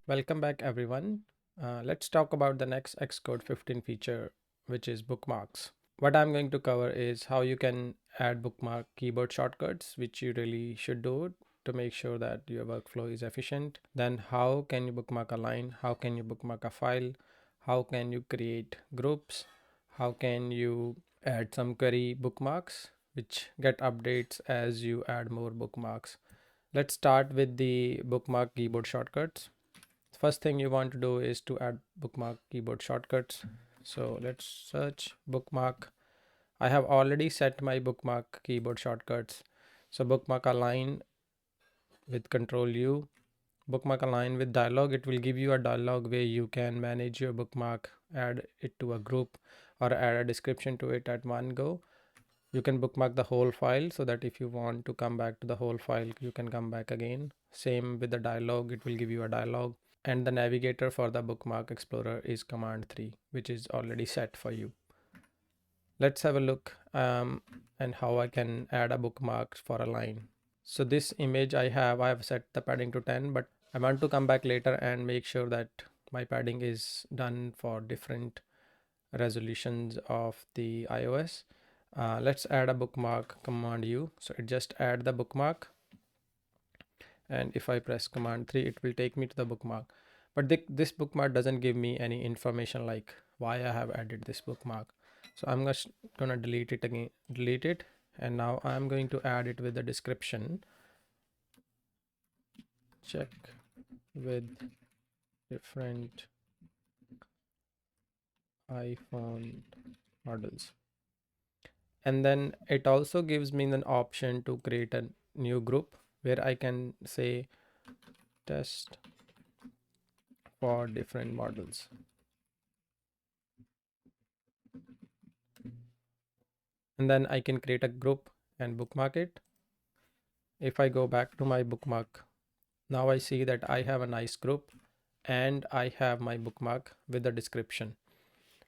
Welcome back everyone. Let's talk about the next Xcode 15 feature, which is bookmarks. What I'm going to cover is how you can add bookmark keyboard shortcuts, which you really should do to make sure that your workflow is efficient. Then how can you bookmark a line? How can you bookmark a file? How can you create groups? How can you add some query bookmarks, which get updates as you add more bookmarks? Let's start with the bookmark keyboard shortcuts. First thing you want to do is to add bookmark keyboard shortcuts. So let's search bookmark. I have already set my bookmark keyboard shortcuts. So bookmark align with Control U, bookmark align with dialog. It will give you a dialog where you can manage your bookmark, add it to a group, or add a description to it at one go. You can bookmark the whole file so that if you want to come back to the whole file, you can come back again. Same with the dialog, it will give you a dialog. And the navigator for the bookmark explorer is command 3, which is already set for you. Let's have a look and how I can add a bookmark for a line. So this image I have set the padding to 10, but I want to come back later and make sure that my padding is done for different resolutions of the iOS. Let's add a bookmark, command U. So it just add the bookmark. And if I press command 3, it will take me to the bookmark. But this bookmark doesn't give me any information like why I have added this bookmark. So I'm just gonna delete it again, delete it. And now I'm going to add it with the description. Check with different iPhone models. And then it also gives me an option to create a new group where I can say test for different models. And then I can create a group and bookmark it. If I go back to my bookmark, now I see that I have a nice group and I have my bookmark with the description,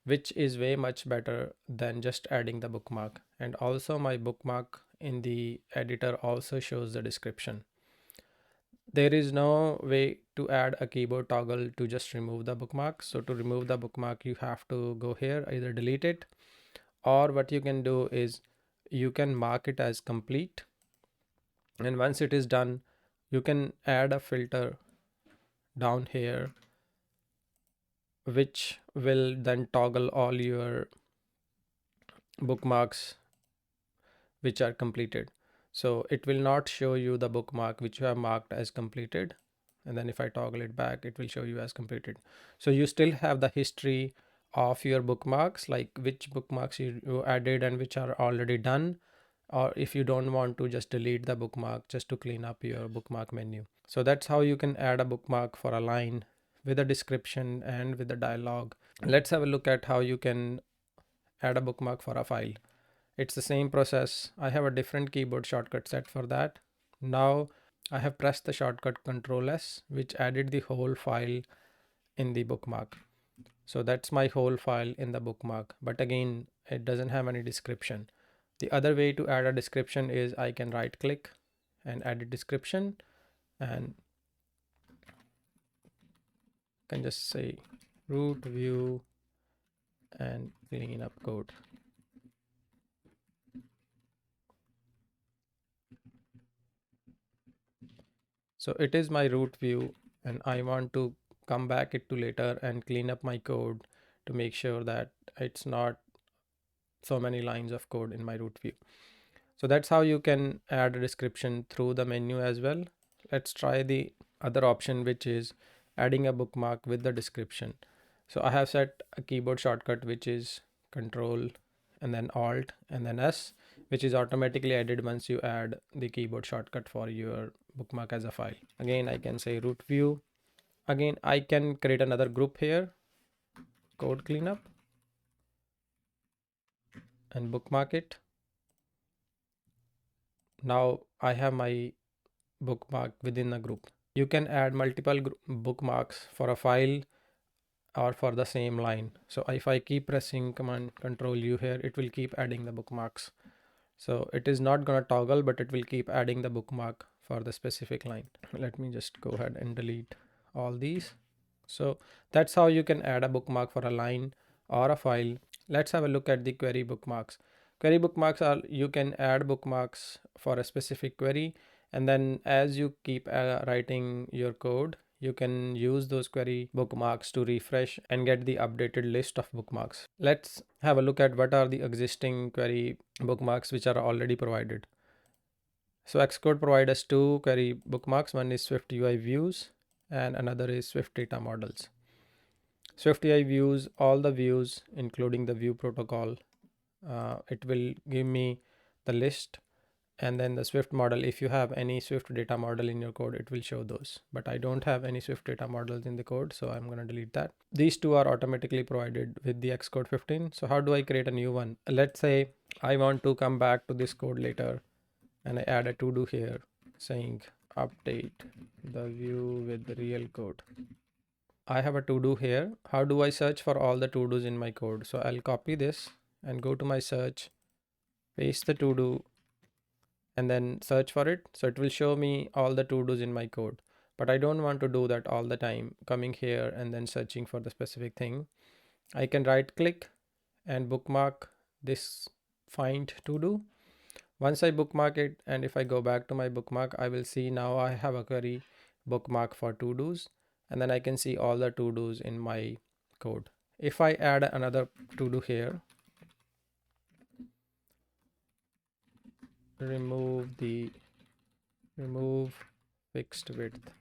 which is way much better than just adding the bookmark. And also my bookmark in the editor also shows the description. There is no way to add a keyboard toggle to just remove the bookmark. So to remove the bookmark, you have to go here, either delete it, or what you can do is you can mark it as complete. And once it is done, you can add a filter down here, which will then toggle all your bookmarks which are completed. So it will not show you the bookmark which you have marked as completed. And then if I toggle it back, it will show you as completed. So you still have the history of your bookmarks, like which bookmarks you added and which are already done. Or if you don't want to, just delete the bookmark just to clean up your bookmark menu. So that's how you can add a bookmark for a line with a description and with a dialog. Let's have a look at how you can add a bookmark for a file. It's the same process. I have a different keyboard shortcut set for that. Now I have pressed the shortcut Ctrl S, which added the whole file in the bookmark. So that's my whole file in the bookmark. But again, it doesn't have any description. The other way to add a description is I can right click and add a description, and can just say root view and clean up code. So it is my root view and I want to come back it to later and clean up my code to make sure that it's not so many lines of code in my root view. So that's how you can add a description through the menu as well. Let's try the other option, which is adding a bookmark with the description. So I have set a keyboard shortcut, which is Control and then Alt and then S, which is automatically added once you add the keyboard shortcut for your bookmark as a file. Again, I can say root view. Again, I can create another group here, code cleanup, and bookmark it. Now I have my bookmark within a group. You can add multiple bookmarks for a file or for the same line. So if I keep pressing command Control U here, it will keep adding the bookmarks. So it is not gonna toggle, but it will keep adding the bookmark for the specific line. Let me just go ahead and delete all these. So that's how you can add a bookmark for a line or a file. Let's have a look at the query bookmarks. Query bookmarks are, you can add bookmarks for a specific query, and then as you keep writing your code, you can use those query bookmarks to refresh and get the updated list of bookmarks. Let's have a look at what are the existing query bookmarks which are already provided. So Xcode provides us two query bookmarks. One is SwiftUI views and another is Swift data models. SwiftUI views all the views, including the view protocol. It will give me the list, and then the Swift model. If you have any Swift data model in your code, it will show those. But I don't have any Swift data models in the code, so I'm going to delete that. These two are automatically provided with the Xcode 15. So how do I create a new one? Let's say I want to come back to this code later, and I add a to-do here saying update the view with the real code. I have a to-do here. How do I search for all the to-dos in my code? So I'll copy this and go to my search, paste the to-do, and then search for it. So it will show me all the to-dos in my code. But I don't want to do that all the time, coming here and then searching for the specific thing. I can right click and bookmark this find to-do. Once I bookmark it, and if I go back to my bookmark, I will see now I have a query bookmark for to-dos, and then I can see all the to-dos in my code. If I add another to-do here, remove fixed width.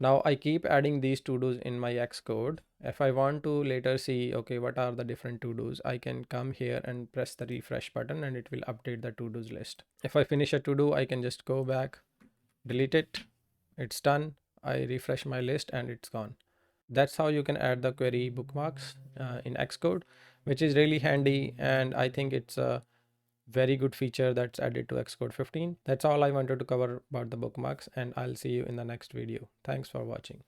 Now I keep adding these to-dos in my Xcode. If I want to later see, okay, what are the different to-dos, I can come here and press the refresh button and it will update the to-dos list. If I finish a to-do, I can just go back, delete it, it's done. I refresh my list and it's gone. That's how you can add the query bookmarks in Xcode, which is really handy, and I think it's a very good feature that's added to Xcode 15. That's all I wanted to cover about the bookmarks, and I'll see you in the next video. Thanks for watching.